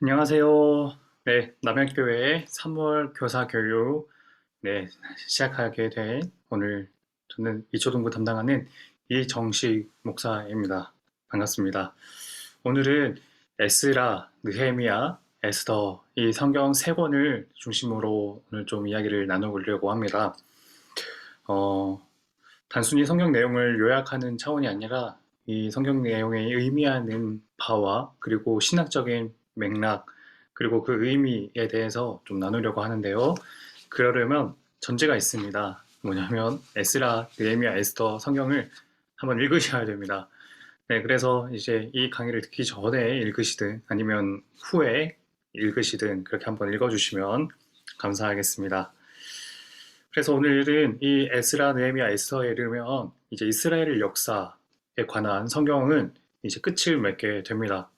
안녕하세요. 네, 남양교회 3월 교사 교육 시작하게 된 오늘 저는 이초동부 담당하는 이정식 목사입니다. 반갑습니다. 오늘은 에스라, 느헤미야, 에스더 이 성경 세 권을 중심으로 오늘 좀 이야기를 나눠보려고 합니다. 어, 단순히 성경 내용을 요약하는 차원이 아니라 이 성경 내용의 의미하는 바와 그리고 신학적인 맥락 그리고 그 의미에 대해서 좀 나누려고 하는데요. 그러려면 전제가 있습니다. 뭐냐면 에스라, 느헤미야, 에스더 성경을 한번 읽으셔야 됩니다. 네, 그래서 이제 이 강의를 듣기 전에 읽으시든 아니면 후에 읽으시든 그렇게 한번 읽어주시면 감사하겠습니다. 그래서 오늘은 이 에스라, 느헤미야, 에스더에 이르면 이제 이스라엘 역사에 관한 성경은 이제 끝을 맺게 됩니다.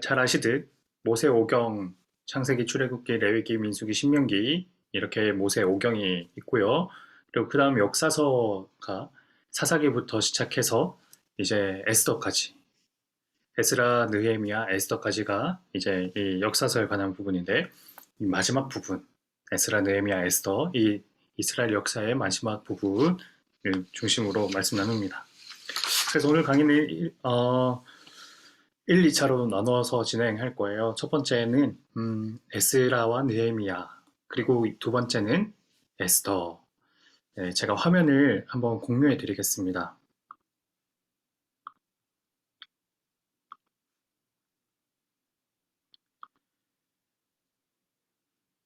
잘 아시듯 모세 오경, 창세기, 출애굽기, 레위기, 민수기, 신명기 이렇게 모세 오경이 있고요. 그리고 그 다음 역사서가 사사기부터 시작해서 이제 에스더까지 에스라, 느헤미야, 에스더까지가 이제 이 역사서에 관한 부분인데 이 마지막 부분 에스라, 느헤미야, 에스더 이 이스라엘 역사의 마지막 부분을 중심으로 말씀 나눕니다. 그래서 오늘 강의는 1, 2차로 나눠서 진행할 거예요. 첫 번째는 에스라와 느헤미야 그리고 두 번째는 에스더. 네, 제가 화면을 한번 공유해 드리겠습니다.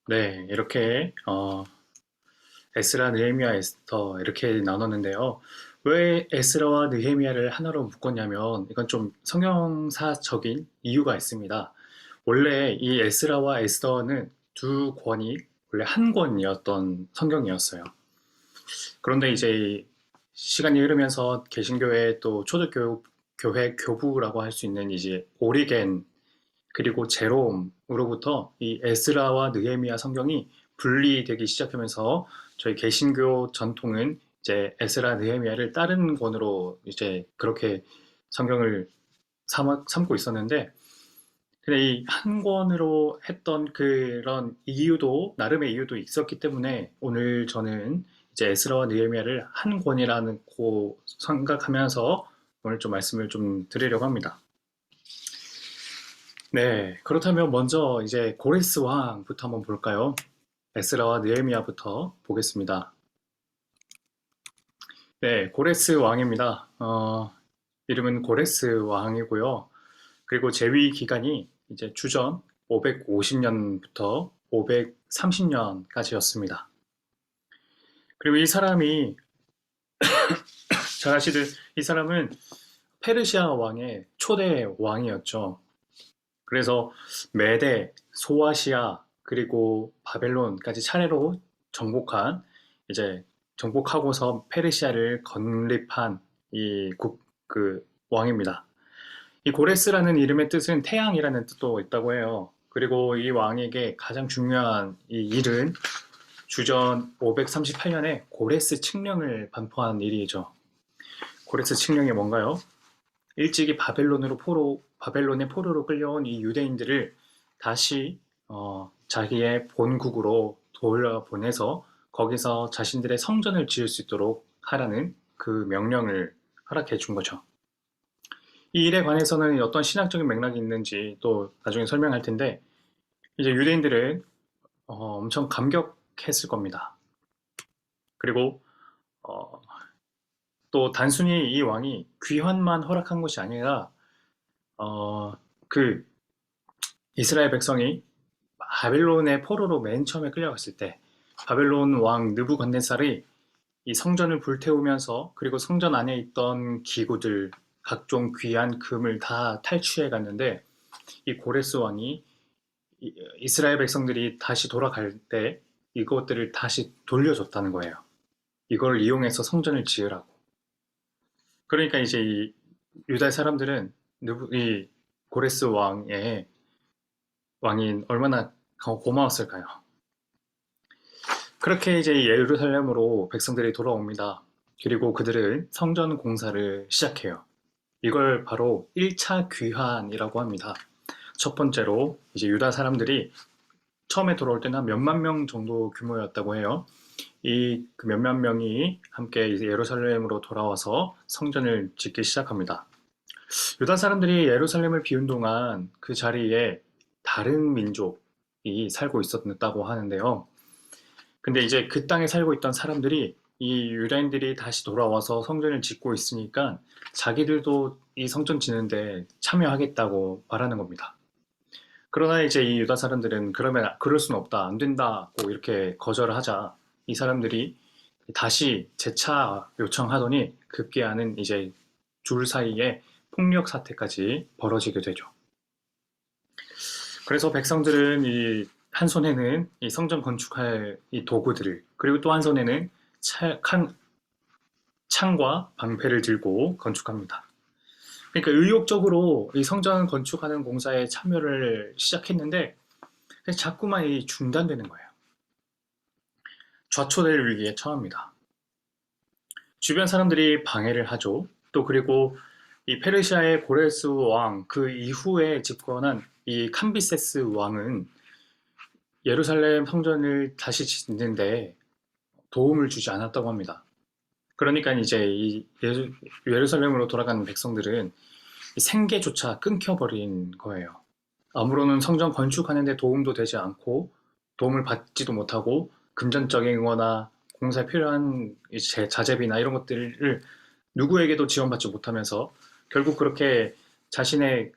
네, 이렇게 에스라, 느헤미야, 에스더 이렇게 나눴는데요. 왜 에스라와 느헤미야를 하나로 묶었냐면 이건 좀 성경사적인 이유가 있습니다. 원래 이 에스라와 에스더는 두 권이 원래 한 권이었던 성경이었어요. 그런데 이제 시간이 흐르면서 개신교회 또 초대교회 교부라고 할 수 있는 이제 오리겐 그리고 제롬으로부터 이 에스라와 느헤미야 성경이 분리되기 시작하면서 저희 개신교 전통은 이제 에스라 느헤미야를 다른 권으로 이제 그렇게 성경을 삼고 있었는데 근데 이 한 권으로 했던 그런 이유도 나름의 이유도 있었기 때문에 오늘 저는 이제 에스라와 느헤미야를 한 권이라는 고 생각하면서 오늘 좀 말씀을 좀 드리려고 합니다. 네, 그렇다면 먼저 이제 고레스 왕부터 한번 볼까요? 에스라와 느헤미야부터 보겠습니다. 네, 고레스 왕입니다. 이름은 고레스 왕이고요. 그리고 재위 기간이 이제 주전 550년부터 530년까지였습니다. 그리고 이 사람이 잘 아시듯 이 사람은 페르시아 왕의 초대 왕이었죠. 그래서 메데, 소아시아, 그리고 바벨론까지 차례로 정복한 이제 정복하고서 페르시아를 건립한 그 왕입니다. 이 고레스라는 이름의 뜻은 태양이라는 뜻도 있다고 해요. 그리고 이 왕에게 가장 중요한 이 일은 주전 538년에 고레스 칙령을 반포한 일이죠. 고레스 칙령이 뭔가요? 일찍이 바벨론의 포로로 끌려온 이 유대인들을 다시 자기의 본국으로 돌려보내서 거기서 자신들의 성전을 지을 수 있도록 하라는 그 명령을 허락해 준 거죠. 이 일에 관해서는 어떤 신학적인 맥락이 있는지 또 나중에 설명할 텐데 이제 유대인들은 엄청 감격했을 겁니다. 그리고 어, 또 단순히 이 왕이 귀환만 허락한 것이 아니라 어, 그 이스라엘 백성이 바벨론의 포로로 맨 처음에 끌려갔을 때 바벨론 왕 느부갓네살이 이 성전을 불태우면서 그리고 성전 안에 있던 기구들 각종 귀한 금을 다 탈취해 갔는데 이 고레스 왕이 이스라엘 백성들이 다시 돌아갈 때 이것들을 다시 돌려줬다는 거예요. 이걸 이용해서 성전을 지으라고. 그러니까 이제 이 유다 사람들은 이 고레스 왕이 얼마나 고마웠을까요? 그렇게 이제 예루살렘으로 백성들이 돌아옵니다. 그리고 그들은 성전 공사를 시작해요. 이걸 바로 1차 귀환이라고 합니다. 첫 번째로 이제 유다 사람들이 처음에 돌아올 때는 한 몇만 명 정도 규모였다고 해요. 이 그 몇만 명이 함께 이제 예루살렘으로 돌아와서 성전을 짓기 시작합니다. 유다 사람들이 예루살렘을 비운 동안 그 자리에 다른 민족이 살고 있었다고 하는데요. 근데 이제 그 땅에 살고 있던 사람들이 이 유다인들이 다시 돌아와서 성전을 짓고 있으니까 자기들도 이 성전 짓는데 참여하겠다고 말하는 겁니다. 그러나 이제 이 유다 사람들은 그러면 그럴 수는 없다, 안 된다고 이렇게 거절을 하자 이 사람들이 다시 재차 요청하더니 급기야는 이제 둘 사이에 폭력 사태까지 벌어지게 되죠. 그래서 백성들은 이 한 손에는 이 성전 건축할 이 도구들을, 그리고 또 한 손에는 창과 방패를 들고 건축합니다. 그러니까 의욕적으로 이 성전 건축하는 공사에 참여를 시작했는데 자꾸만 이 중단되는 거예요. 좌초될 위기에 처합니다. 주변 사람들이 방해를 하죠. 또 그리고 이 페르시아의 고레스 왕 그 이후에 집권한 이 캄비세스 왕은 예루살렘 성전을 다시 짓는데 도움을 주지 않았다고 합니다. 그러니까 이제 이 예루살렘으로 돌아가는 백성들은 생계조차 끊겨버린 거예요. 아무로는 성전 건축하는데 도움도 되지 않고 도움을 받지도 못하고 금전적인 거나 공사에 필요한 자재비나 이런 것들을 누구에게도 지원받지 못하면서 결국 그렇게 자신의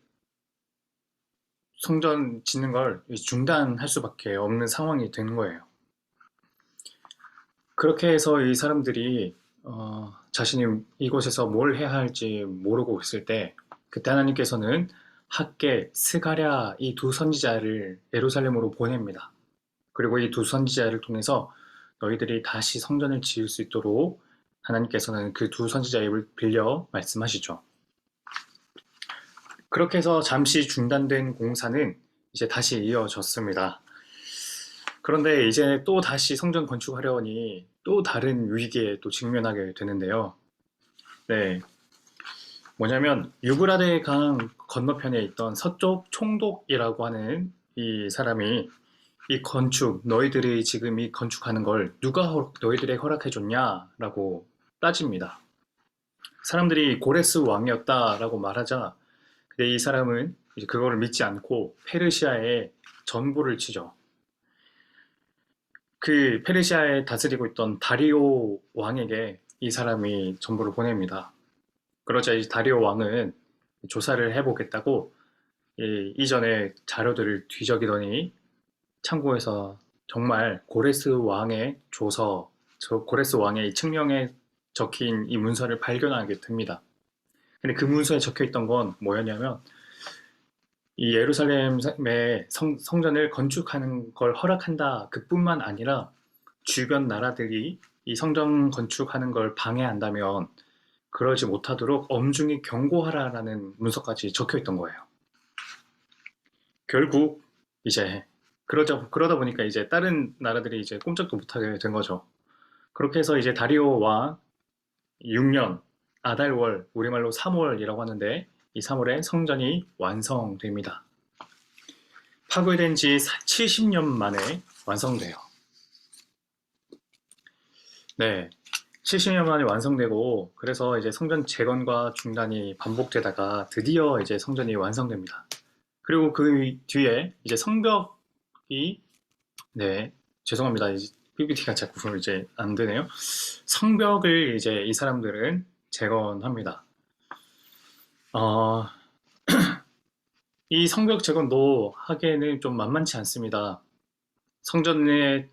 성전 짓는 걸 중단할 수밖에 없는 상황이 된 거예요. 그렇게 해서 이 사람들이 자신이 이곳에서 뭘 해야 할지 모르고 있을 때 그때 하나님께서는 학개, 스가랴 이 두 선지자를 예루살렘으로 보냅니다. 그리고 이 두 선지자를 통해서 너희들이 다시 성전을 지을 수 있도록 하나님께서는 그 두 선지자의 입을 빌려 말씀하시죠. 그렇게 해서 잠시 중단된 공사는 이제 다시 이어졌습니다. 그런데 이제 또 다시 성전 건축하려니 또 다른 위기에 또 직면하게 되는데요. 네. 뭐냐면 유브라데 강 건너편에 있던 서쪽 총독이라고 하는 이 사람이 이 건축, 너희들이 지금 이 건축하는 걸 누가 너희들에게 허락해 줬냐라고 따집니다. 사람들이 고레스 왕이었다라고 말하자 근데 이 사람은 이제 그거를 믿지 않고 페르시아에 전보를 치죠. 그 페르시아에 다스리고 있던 다리오 왕에게 이 사람이 전보를 보냅니다. 그러자 이 다리오 왕은 조사를 해보겠다고 이전에 자료들을 뒤적이더니 창고에서 정말 고레스 왕의 조서, 고레스 왕의 측명에 적힌 이 문서를 발견하게 됩니다. 근데 그 문서에 적혀 있던 건 뭐였냐면 이 예루살렘의 성전을 건축하는 걸 허락한다 그뿐만 아니라 주변 나라들이 이 성전 건축하는 걸 방해한다면 그러지 못하도록 엄중히 경고하라라는 문서까지 적혀 있던 거예요. 결국 이제 그러다 보니까 이제 다른 나라들이 이제 꼼짝도 못하게 된 거죠. 그렇게 해서 이제 다리오와 6년 아달월, 우리말로 3월이라고 하는데 이 3월에 성전이 완성됩니다. 파괴된 지 70년 만에 완성돼요. 네. 70년 만에 완성되고 그래서 이제 성전 재건과 중단이 반복되다가 드디어 이제 성전이 완성됩니다. 그리고 그 뒤에 이제 성벽이 네, 죄송합니다. 이제 PPT가 자꾸 이제 안 되네요. 성벽을 이제 이 사람들은 재건합니다. 이 성벽 재건도 하기에는 좀 만만치 않습니다. 성전에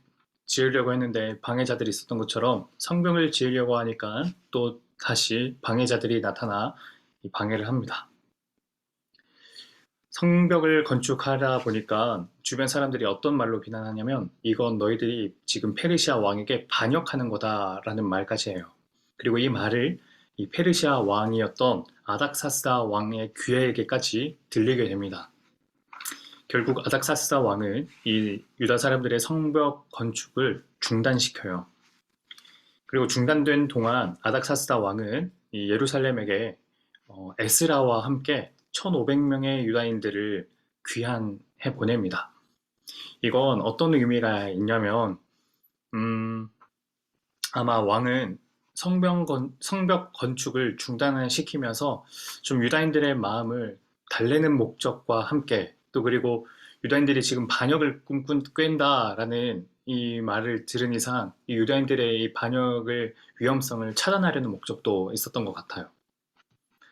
지으려고 했는데 방해자들이 있었던 것처럼 성벽을 지으려고 하니까 또 다시 방해자들이 나타나 방해를 합니다. 성벽을 건축하다 보니까 주변 사람들이 어떤 말로 비난하냐면 이건 너희들이 지금 페르시아 왕에게 반역하는 거다라는 말까지 해요. 그리고 이 말을 이 페르시아 왕이었던 아닥사스다 왕의 귀에게까지 들리게 됩니다. 결국 아닥사스다 왕은 이 유다 사람들의 성벽 건축을 중단시켜요. 그리고 중단된 동안 아닥사스다 왕은 이 예루살렘에게 에스라와 함께 1500명의 유다인들을 귀환해 보냅니다. 이건 어떤 의미가 있냐면, 아마 왕은 성벽 건축을 중단을 시키면서 좀 유다인들의 마음을 달래는 목적과 함께, 또 그리고 유다인들이 지금 반역을 꾼다라는 이 말을 들은 이상 이 유다인들의 이 반역을 위험성을 차단하려는 목적도 있었던 것 같아요.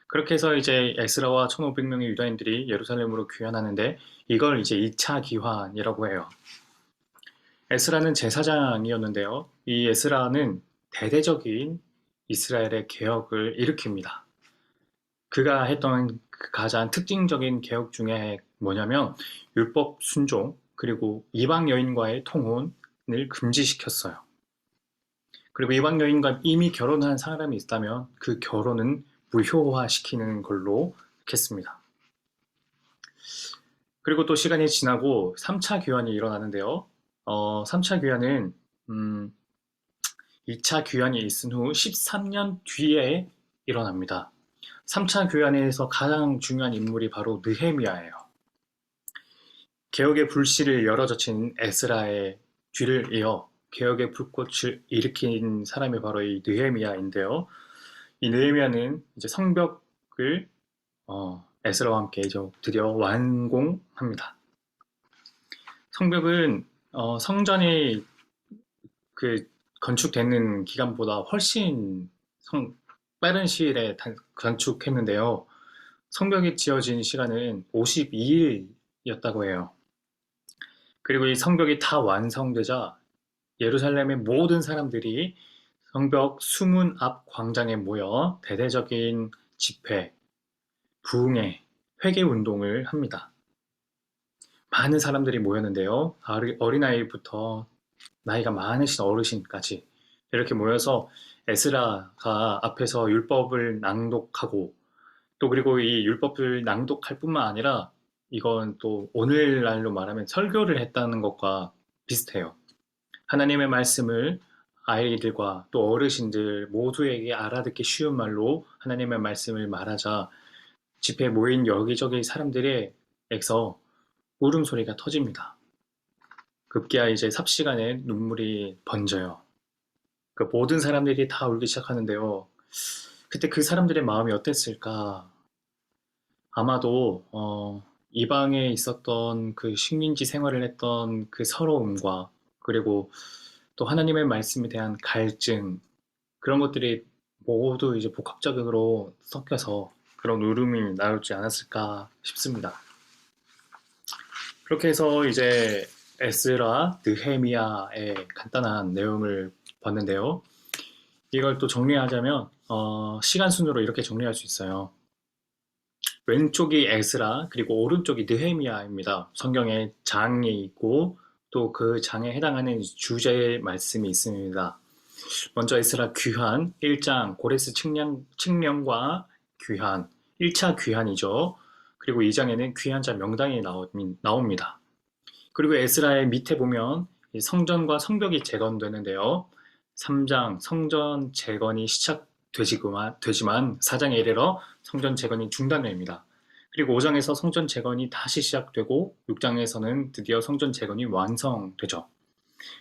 그렇게 해서 이제 에스라와 1500명의 유다인들이 예루살렘으로 귀환하는데, 이걸 이제 2차 귀환이라고 해요. 에스라는 제사장이었는데요. 이 에스라는 대대적인 이스라엘의 개혁을 일으킵니다. 그가 했던 그 가장 특징적인 개혁 중에 뭐냐면 율법 순종, 그리고 이방 여인과의 통혼을 금지시켰어요. 그리고 이방 여인과 이미 결혼한 사람이 있다면 그 결혼은 무효화시키는 걸로 했습니다. 그리고 또 시간이 지나고 3차 귀환이 일어나는데요. 3차 귀환은 2차 귀환이 있은 후 13년 뒤에 일어납니다. 3차 귀환에서 가장 중요한 인물이 바로 느헤미야예요. 개혁의 불씨를 열어젖힌 에스라의 뒤를 이어 개혁의 불꽃을 일으킨 사람이 바로 이 느헤미야인데요. 이 느헤미야는 이제 성벽을 에스라와 함께 이제 드디어 완공합니다. 성벽은 성전이 그 건축되는 기간보다 훨씬 빠른 시일에 건축했는데요. 성벽이 지어진 시간은 52일이었다고 해요. 그리고 이 성벽이 다 완성되자 예루살렘의 모든 사람들이 성벽 수문 앞 광장에 모여 대대적인 집회, 부흥회, 회개 운동을 합니다. 많은 사람들이 모였는데요. 어린아이부터 나이가 많으신 어르신까지 이렇게 모여서 에스라가 앞에서 율법을 낭독하고, 또 그리고 이 율법을 낭독할 뿐만 아니라 이건 또 오늘날로 말하면 설교를 했다는 것과 비슷해요. 하나님의 말씀을 아이들과 또 어르신들 모두에게 알아듣기 쉬운 말로 하나님의 말씀을 말하자 집회에 모인 여기저기 사람들에게서 울음소리가 터집니다. 급기야 이제 삽시간에 눈물이 번져요. 그 모든 사람들이 다 울기 시작하는데요. 그때 그 사람들의 마음이 어땠을까? 아마도 이방에 있었던 그 식민지 생활을 했던 그 서러움과, 그리고 또 하나님의 말씀에 대한 갈증, 그런 것들이 모두 이제 복합적으로 섞여서 그런 울음이 나오지 않았을까 싶습니다. 그렇게 해서 이제 에스라, 느헤미야의 간단한 내용을 봤는데요. 이걸 또 정리하자면 시간 순으로 이렇게 정리할 수 있어요. 왼쪽이 에스라, 그리고 오른쪽이 느헤미야입니다. 성경에 장이 있고 또 그 장에 해당하는 주제의 말씀이 있습니다. 먼저 에스라 귀환 1장 고레스 칙령과 귀환 1차 귀환이죠. 그리고 2장에는 귀환자 명단이 나옵니다. 그리고 에스라의 밑에 보면 성전과 성벽이 재건되는데요. 3장 성전 재건이 시작되지만 4장에 이르러 성전 재건이 중단됩니다. 그리고 5장에서 성전 재건이 다시 시작되고 6장에서는 드디어 성전 재건이 완성되죠.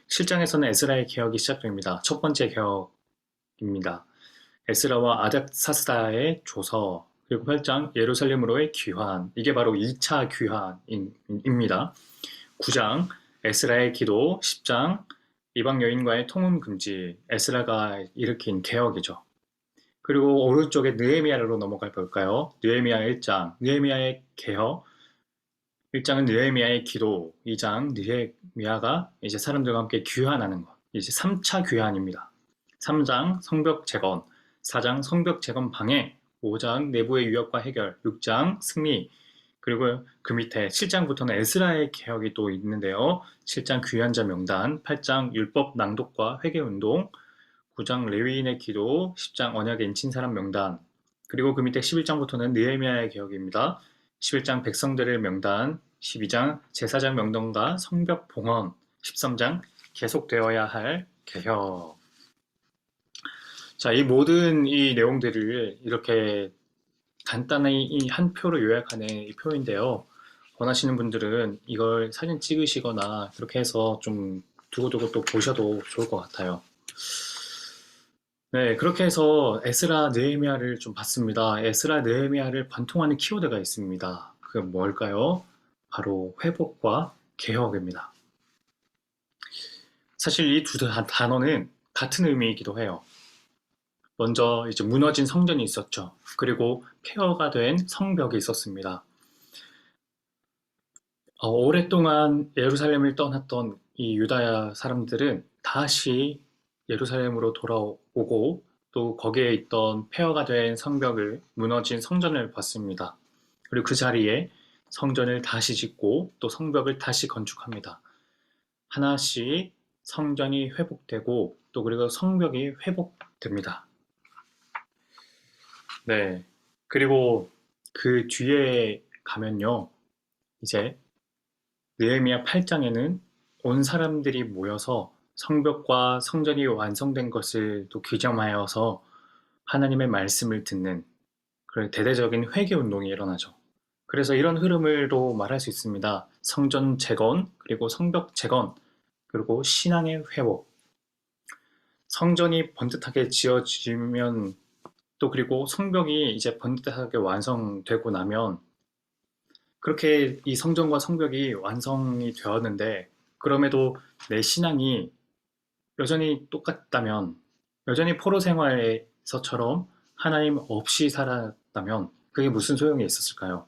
7장에서는 에스라의 개혁이 시작됩니다. 첫 번째 개혁입니다. 에스라와 아닥사스다의 조서, 그리고 8장 예루살렘으로의 귀환, 이게 바로 2차 귀환입니다. 9장 에스라의 기도, 10장 이방 여인과의 통혼 금지, 에스라가 일으킨 개혁이죠. 그리고 오른쪽에 느헤미야로 넘어가 볼까요? 느헤미야 1장, 느헤미야의 개혁, 1장은 느헤미야의 기도, 2장 느헤미야가 이제 사람들과 함께 귀환하는 것, 이제 3차 귀환입니다. 3장 성벽 재건, 4장 성벽 재건 방해, 5장 내부의 유역과 해결, 6장 승리, 그리고 그 밑에 7장부터는 에스라의 개혁이 또 있는데요. 7장 귀환자 명단, 8장 율법 낭독과 회개운동, 9장 레위인의 기도, 10장 언약에 인친 사람 명단, 그리고 그 밑에 11장부터는 느헤미야의 개혁입니다. 11장 백성들의 명단, 12장 제사장 명단과 성벽 봉헌, 13장 계속되어야 할 개혁. 자, 이 모든 이 내용들을 이렇게 간단히 한 표로 요약하는 이 표인데요. 원하시는 분들은 이걸 사진 찍으시거나 그렇게 해서 좀 두고두고 또 보셔도 좋을 것 같아요. 네, 그렇게 해서 에스라 느헤미야를 좀 봤습니다. 에스라 느헤미야를 관통하는 키워드가 있습니다. 그게 뭘까요? 바로 회복과 개혁입니다. 사실 이 두 단어는 같은 의미이기도 해요. 먼저 이제 무너진 성전이 있었죠. 그리고 폐허가 된 성벽이 있었습니다. 오랫동안 예루살렘을 떠났던 이 유다야 사람들은 다시 예루살렘으로 돌아오고 또 거기에 있던 폐허가 된 성벽을 무너진 성전을 봤습니다. 그리고 그 자리에 성전을 다시 짓고 또 성벽을 다시 건축합니다. 하나씩 성전이 회복되고 또 그리고 성벽이 회복됩니다. 네. 그리고 그 뒤에 가면요. 이제 느헤미야 8장에는 온 사람들이 모여서 성벽과 성전이 완성된 것을 또 기념하여서 하나님의 말씀을 듣는 그런 대대적인 회개 운동이 일어나죠. 그래서 이런 흐름으로 말할 수 있습니다. 성전 재건, 그리고 성벽 재건, 그리고 신앙의 회복. 성전이 번듯하게 지어지면 또 그리고 성벽이 이제 번듯하게 완성되고 나면 그렇게 이 성전과 성벽이 완성이 되었는데 그럼에도 내 신앙이 여전히 똑같다면 여전히 포로 생활에서처럼 하나님 없이 살았다면 그게 무슨 소용이 있었을까요?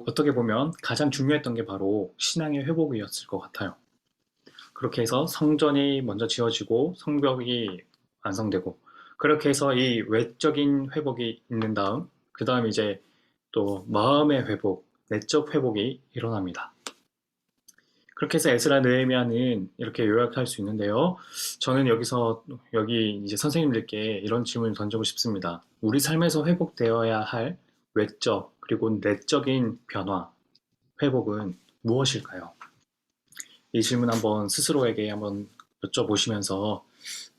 어떻게 보면 가장 중요했던 게 바로 신앙의 회복이었을 것 같아요. 그렇게 해서 성전이 먼저 지어지고 성벽이 완성되고 그렇게 해서 이 외적인 회복이 있는 다음 그 다음 이제 또 마음의 회복, 내적 회복이 일어납니다. 그렇게 해서 에스라 느헤미야는 이렇게 요약할 수 있는데요. 저는 여기 이제 선생님들께 이런 질문을 던지고 싶습니다. 우리 삶에서 회복되어야 할 외적 그리고 내적인 변화, 회복은 무엇일까요? 이 질문 한번 스스로에게 한번 여쭤보시면서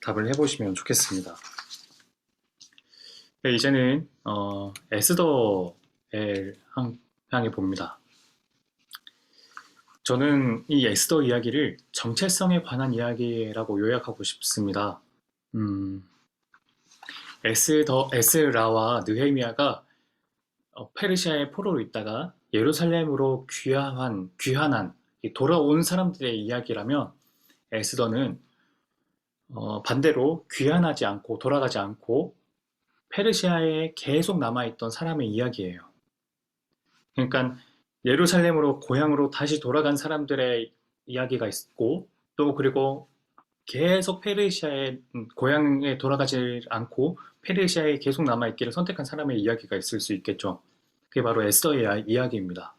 답을 해보시면 좋겠습니다. 네, 이제는 에스더를 향해 봅니다. 저는 이 에스더 이야기를 정체성에 관한 이야기라고 요약하고 싶습니다. 음, 에스라와 느헤미야가 페르시아의 포로로 있다가 예루살렘으로 귀환한 돌아온 사람들의 이야기라면 에스더는 반대로 귀환하지 않고 돌아가지 않고 페르시아에 계속 남아있던 사람의 이야기예요. 그러니까 예루살렘으로 고향으로 다시 돌아간 사람들의 이야기가 있고 또 그리고 계속 페르시아의 고향에 돌아가지 않고 페르시아에 계속 남아있기를 선택한 사람의 이야기가 있을 수 있겠죠. 그게 바로 에스더의 이야기입니다.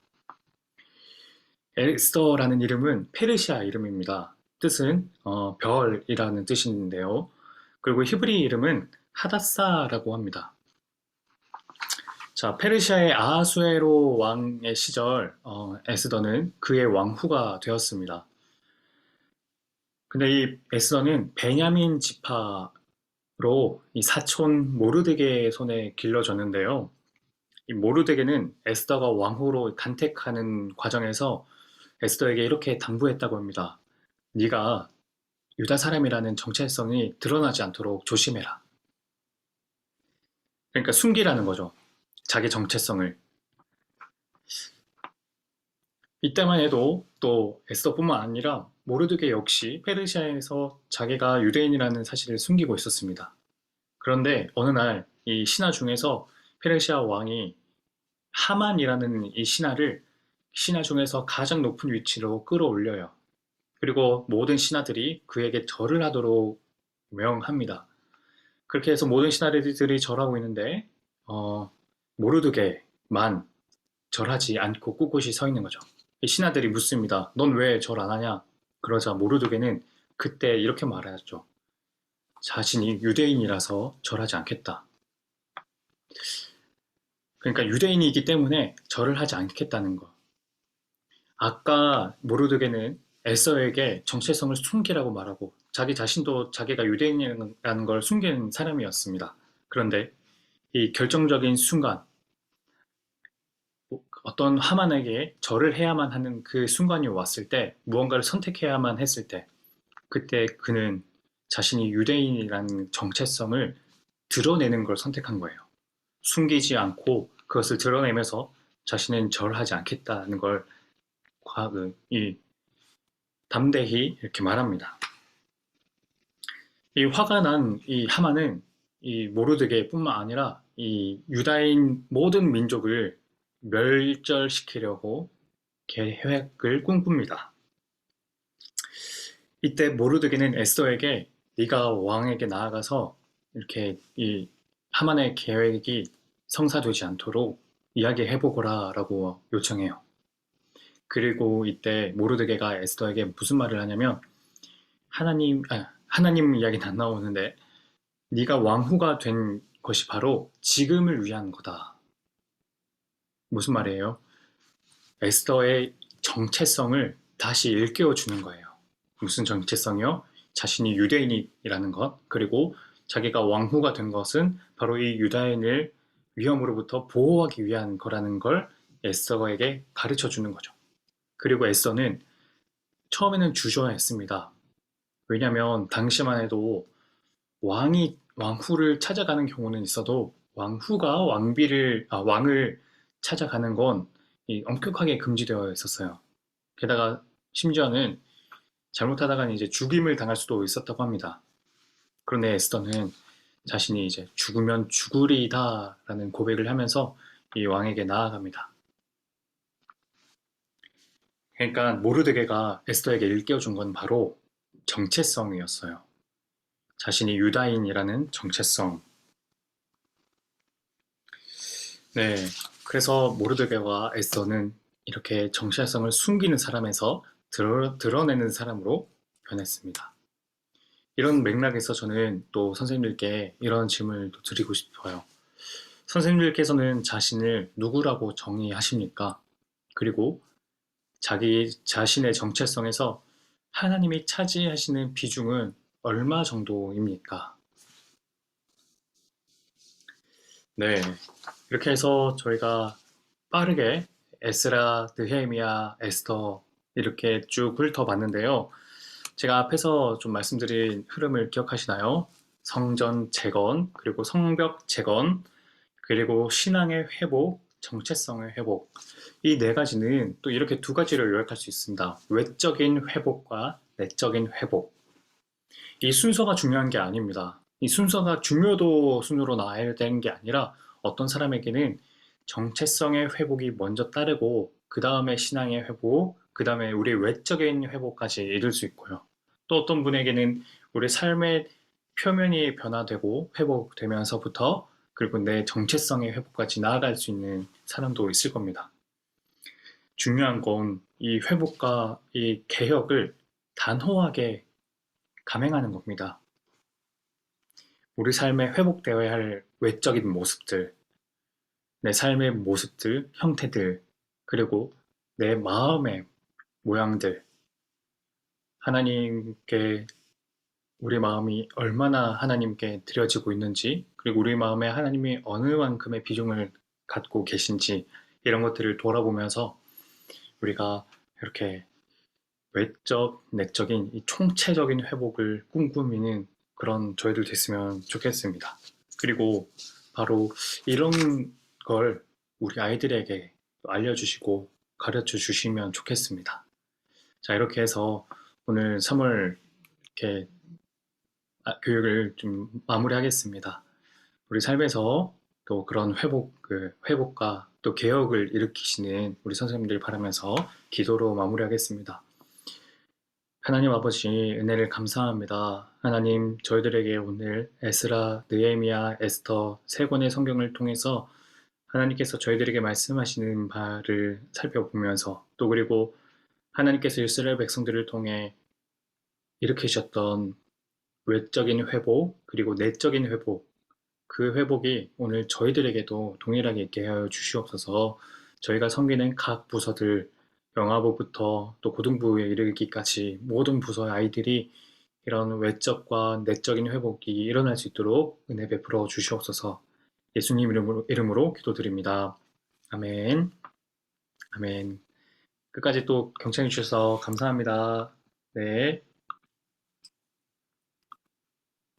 에스더라는 이름은 페르시아 이름입니다. 뜻은 별이라는 뜻인데요. 그리고 히브리 이름은 하다사라고 합니다. 자, 페르시아의 아하수에로 왕의 시절 에스더는 그의 왕후가 되었습니다. 근데 이 에스더는 베냐민 지파로 이 사촌 모르드게의 손에 길러졌는데요. 이 모르드게는 에스더가 왕후로 간택하는 과정에서 에스더에게 이렇게 당부했다고 합니다. 네가 유다 사람이라는 정체성이 드러나지 않도록 조심해라. 그러니까 숨기라는 거죠. 자기 정체성을. 이때만 해도 또 에스더뿐만 아니라 모르드게 역시 페르시아에서 자기가 유대인이라는 사실을 숨기고 있었습니다. 그런데 어느 날 이 신하 중에서 페르시아 왕이 하만이라는 이 신하 중에서 가장 높은 위치로 끌어올려요. 그리고 모든 신하들이 그에게 절을 하도록 명합니다. 그렇게 해서 모든 신하들이 절하고 있는데 모르드게만 절하지 않고 꿋꿋이 서 있는 거죠. 이 신하들이 묻습니다. 넌 왜 절 안 하냐? 그러자 모르드게는 그때 이렇게 말하였죠. 자신이 유대인이라서 절하지 않겠다. 그러니까 유대인이기 때문에 절을 하지 않겠다는 거. 아까 모르드게는 에서에게 정체성을 숨기라고 말하고 자기 자신도 자기가 유대인이라는 걸 숨긴 사람이었습니다. 그런데 이 결정적인 순간 어떤 하만에게 절을 해야만 하는 그 순간이 왔을 때, 무언가를 선택해야만 했을 때, 그때 그는 자신이 유대인이라는 정체성을 드러내는 걸 선택한 거예요. 숨기지 않고 그것을 드러내면서 자신은 절하지 않겠다는 걸 담대히 이렇게 말합니다. 이 화가 난 이 하만은 이 모르드게뿐만 아니라 이 유다인 모든 민족을 멸절시키려고 계획을 꿈꿉니다. 이때 모르드게는 에스더에게 네가 왕에게 나아가서 이렇게 이 하만의 계획이 성사되지 않도록 이야기해보거라 라고 요청해요. 그리고 이때 모르드게가 에스더에게 무슨 말을 하냐면 하나님 이야기는 안 나오는데 네가 왕후가 된 것이 바로 지금을 위한 거다. 무슨 말이에요? 에스더의 정체성을 다시 일깨워 주는 거예요. 무슨 정체성이요? 자신이 유대인이라는 것, 그리고 자기가 왕후가 된 것은 바로 이 유다인을 위험으로부터 보호하기 위한 거라는 걸 에스더에게 가르쳐 주는 거죠. 그리고 에스더는 처음에는 주저했습니다. 왜냐하면 당시만 해도 왕후를 찾아가는 경우는 있어도 왕후가 왕을 찾아가는 건 엄격하게 금지되어 있었어요. 게다가 심지어는 잘못하다가 이제 죽임을 당할 수도 있었다고 합니다. 그런데 에스더는 자신이 이제 죽으면 죽으리다라는 고백을 하면서 이 왕에게 나아갑니다. 그러니까 모르드게가 에스더에게 일깨워준 건 바로 정체성이었어요. 자신이 유다인이라는 정체성. 네, 그래서 모르드게와 에스더는 이렇게 정체성을 숨기는 사람에서 드러내는 사람으로 변했습니다. 이런 맥락에서 저는 또 선생님들께 이런 질문을 드리고 싶어요. 선생님들께서는 자신을 누구라고 정의하십니까? 그리고 자기 자신의 정체성에서 하나님이 차지하시는 비중은 얼마 정도입니까? 네, 이렇게 해서 저희가 빠르게 에스라, 느헤미야, 에스더 이렇게 쭉 훑어봤는데요. 제가 앞에서 좀 말씀드린 흐름을 기억하시나요? 성전 재건, 그리고 성벽 재건, 그리고 신앙의 회복, 정체성의 회복. 이 네 가지는 또 이렇게 두 가지로 요약할 수 있습니다. 외적인 회복과 내적인 회복. 이 순서가 중요한 게 아닙니다. 이 순서가 중요도 순으로 나와야 되는 게 아니라 어떤 사람에게는 정체성의 회복이 먼저 따르고 그 다음에 신앙의 회복, 그 다음에 우리 외적인 회복까지 이룰 수 있고요. 또 어떤 분에게는 우리 삶의 표면이 변화되고 회복되면서부터 그리고 내 정체성의 회복까지 나아갈 수 있는 사람도 있을 겁니다. 중요한 건 이 회복과 이 개혁을 단호하게 감행하는 겁니다. 우리 삶에 회복되어야 할 외적인 모습들, 내 삶의 모습들, 형태들, 그리고 내 마음의 모양들, 하나님께 우리 마음이 얼마나 하나님께 드려지고 있는지, 그리고 우리 마음에 하나님이 어느 만큼의 비중을 갖고 계신지, 이런 것들을 돌아보면서 우리가 이렇게 외적, 내적인 이 총체적인 회복을 꿈꾸미는 그런 저희들 됐으면 좋겠습니다. 그리고 바로 이런 걸 우리 아이들에게 알려주시고 가르쳐 주시면 좋겠습니다. 자, 이렇게 해서 오늘 3월 이렇게 교육을 좀 마무리하겠습니다. 우리 삶에서 또 그런 회복과 또 개혁을 일으키시는 우리 선생님들 바라면서 기도로 마무리하겠습니다. 하나님 아버지 은혜를 감사합니다. 하나님 저희들에게 오늘 에스라, 느헤미야, 에스더 세 권의 성경을 통해서 하나님께서 저희들에게 말씀하시는 바를 살펴보면서 또 그리고 하나님께서 이스라엘 백성들을 통해 일으키셨던 외적인 회복 그리고 내적인 회복 그 회복이 오늘 저희들에게도 동일하게 있게 하여 주시옵소서. 저희가 섬기는 각 부서들 영아부부터 또 고등부에 이르기까지 모든 부서의 아이들이 이런 외적과 내적인 회복이 일어날 수 있도록 은혜 베풀어 주시옵소서. 예수님 이름으로 기도드립니다. 아멘. 아멘. 끝까지 또 경청해 주셔서 감사합니다. 네.